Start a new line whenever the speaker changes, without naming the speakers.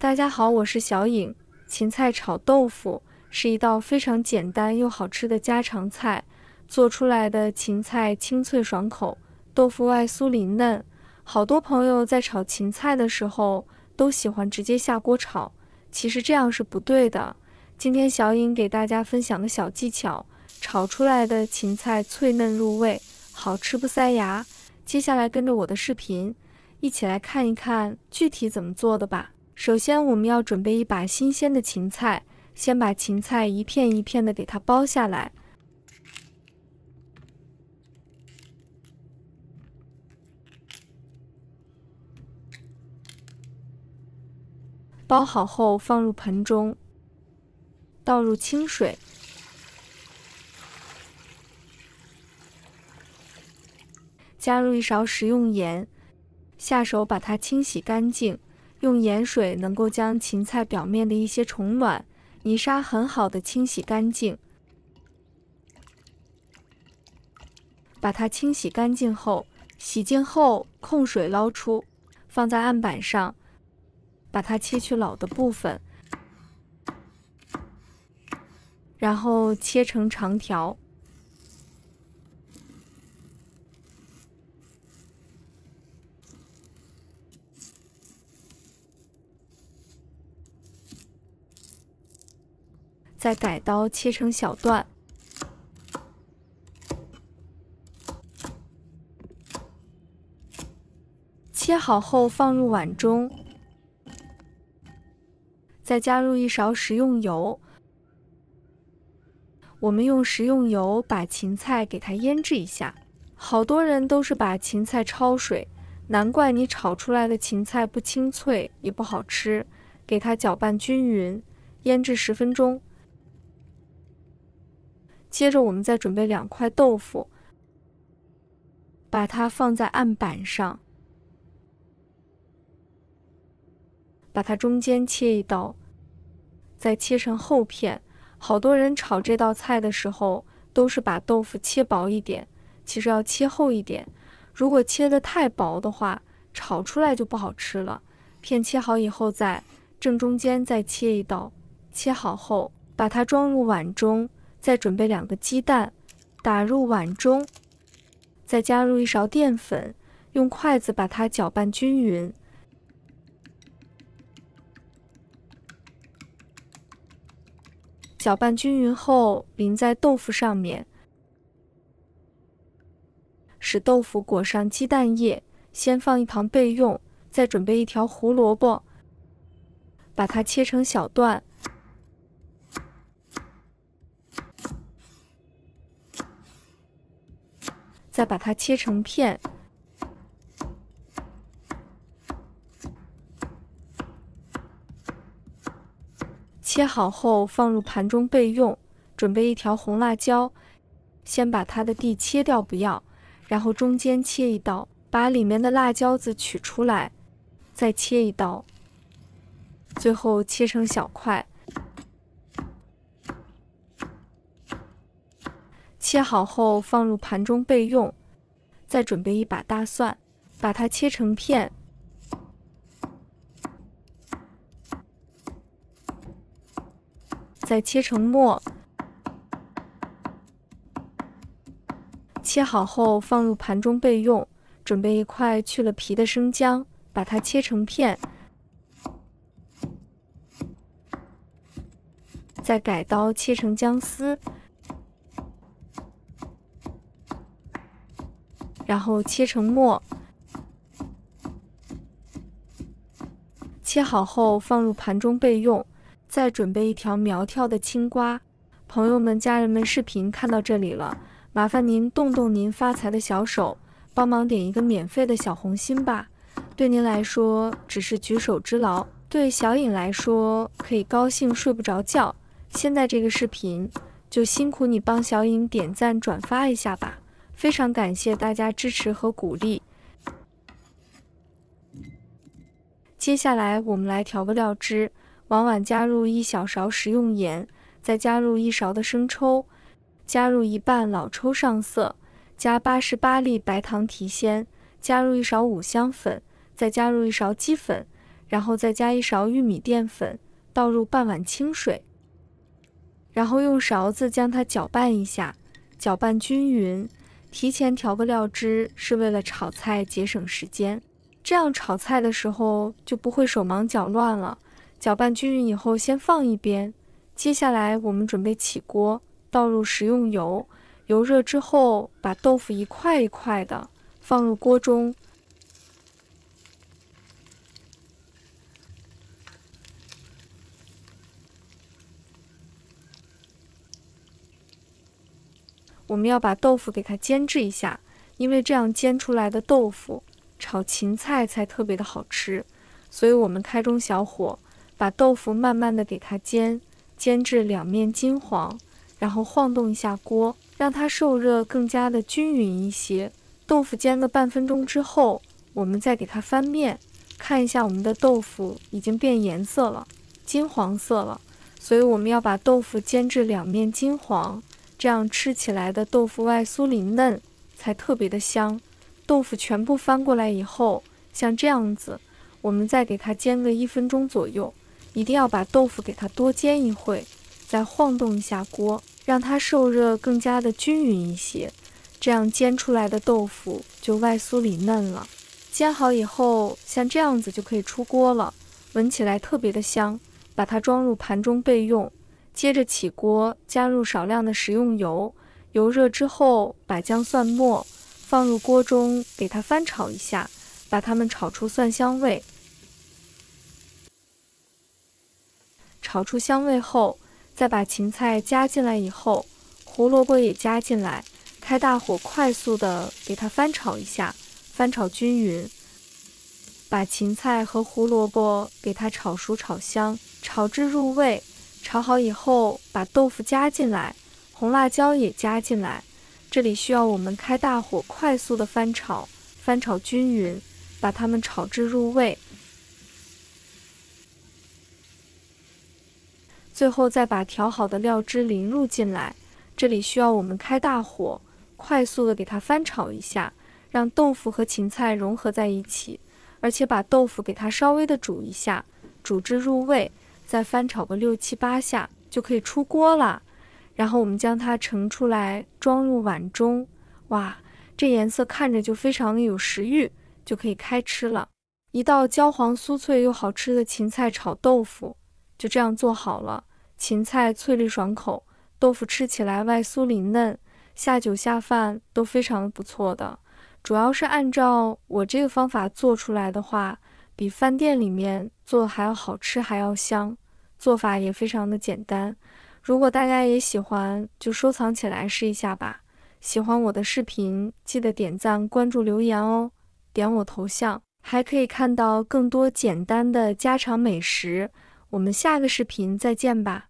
大家好，我是小颖。芹菜炒豆腐是一道非常简单又好吃的家常菜，做出来的芹菜清脆爽口，豆腐外酥里嫩。好多朋友在炒芹菜的时候都喜欢直接下锅炒，其实这样是不对的。今天小颖给大家分享的小技巧，炒出来的芹菜脆嫩入味，好吃不塞牙。接下来跟着我的视频，一起来看一看具体怎么做的吧。首先我们要准备一把新鲜的芹菜，先把芹菜一片一片的给它剥下来。剥好后放入盆中，倒入清水，加入1勺食用盐，下手把它清洗干净。用盐水能够将芹菜表面的一些虫卵、泥沙很好的清洗干净。把它清洗干净后，洗净后控水捞出，放在案板上，把它切去老的部分，然后切成长条。再改刀切成小段，切好后放入碗中，再加入1勺食用油。我们用食用油把芹菜给它腌制一下。好多人都是把芹菜焯水，难怪你炒出来的芹菜不清脆也不好吃。给它搅拌均匀，腌制10分钟。接着我们再准备2块豆腐，把它放在案板上，把它中间切一刀，再切成厚片。好多人炒这道菜的时候都是把豆腐切薄一点，其实要切厚一点。如果切得太薄的话，炒出来就不好吃了。片切好以后，在正中间再切一刀，切好后把它装入碗中。再准备2个鸡蛋，打入碗中，再加入1勺淀粉，用筷子把它搅拌均匀。搅拌均匀后，淋在豆腐上面，使豆腐裹上鸡蛋液，先放一旁备用。再准备1条胡萝卜，把它切成小段。再把它切成片，切好后放入盘中备用。准备1条红辣椒，先把它的蒂切掉不要，然后中间切一刀，把里面的辣椒子取出来，再切一刀，最后切成小块。切好后放入盘中备用。再准备1把大蒜，把它切成片，再切成末。切好后放入盘中备用。准备1块去了皮的生姜，把它切成片，再改刀切成姜丝。然后切成末，切好后放入盘中备用。再准备1条苗条的青瓜。朋友们、家人们，视频看到这里了，麻烦您动动您发财的小手，帮忙点一个免费的小红心吧。对您来说只是举手之劳，对小颖来说可以高兴睡不着觉。现在这个视频就辛苦你帮小颖点赞转发一下吧。非常感谢大家支持和鼓励。接下来我们来调个料汁，往碗加入1小勺食用盐，再加入1勺的生抽，加入1半老抽上色，加88粒白糖提鲜，加入1勺五香粉，再加入1勺鸡粉，然后再加1勺玉米淀粉，倒入半碗清水，然后用勺子将它搅拌一下，搅拌均匀。提前调个料汁是为了炒菜节省时间，这样炒菜的时候就不会手忙脚乱了。搅拌均匀以后先放一边，接下来我们准备起锅，倒入食用油，油热之后把豆腐一块一块的放入锅中，我们要把豆腐给它煎制一下，因为这样煎出来的豆腐炒芹菜才特别的好吃，所以我们开中小火，把豆腐慢慢的给它煎至两面金黄，然后晃动一下锅，让它受热更加的均匀一些。豆腐煎个半分钟之后，我们再给它翻面，看一下我们的豆腐已经变颜色了，金黄色了，所以我们要把豆腐煎至两面金黄，这样吃起来的豆腐外酥里嫩，才特别的香。豆腐全部翻过来以后，像这样子，我们再给它煎个1分钟左右，一定要把豆腐给它多煎一会，再晃动一下锅，让它受热更加的均匀一些，这样煎出来的豆腐就外酥里嫩了。煎好以后，像这样子就可以出锅了，闻起来特别的香，把它装入盘中备用。接着起锅，加入少量的食用油，油热之后把姜蒜末放入锅中，给它翻炒一下，把它们炒出蒜香味。炒出香味后，再把芹菜加进来以后，胡萝卜也加进来，开大火快速的给它翻炒一下，翻炒均匀。把芹菜和胡萝卜给它炒熟炒香，炒至入味。炒好以后，把豆腐加进来，红辣椒也加进来。这里需要我们开大火快速的翻炒，翻炒均匀，把它们炒至入味。最后再把调好的料汁淋入进来，这里需要我们开大火，快速的给它翻炒一下，让豆腐和芹菜融合在一起，而且把豆腐给它稍微的煮一下，煮至入味。再翻炒个6、7、8下就可以出锅了。然后我们将它盛出来，装入碗中。哇，这颜色看着就非常的有食欲，就可以开吃了。一道焦黄酥脆又好吃的芹菜炒豆腐就这样做好了。芹菜翠绿爽口，豆腐吃起来外酥里嫩，下酒下饭都非常不错的。主要是按照我这个方法做出来的话，比饭店里面做还要好吃，还要香，做法也非常的简单。如果大家也喜欢，就收藏起来试一下吧。喜欢我的视频，记得点赞、关注、留言哦。点我头像，还可以看到更多简单的家常美食。我们下个视频再见吧。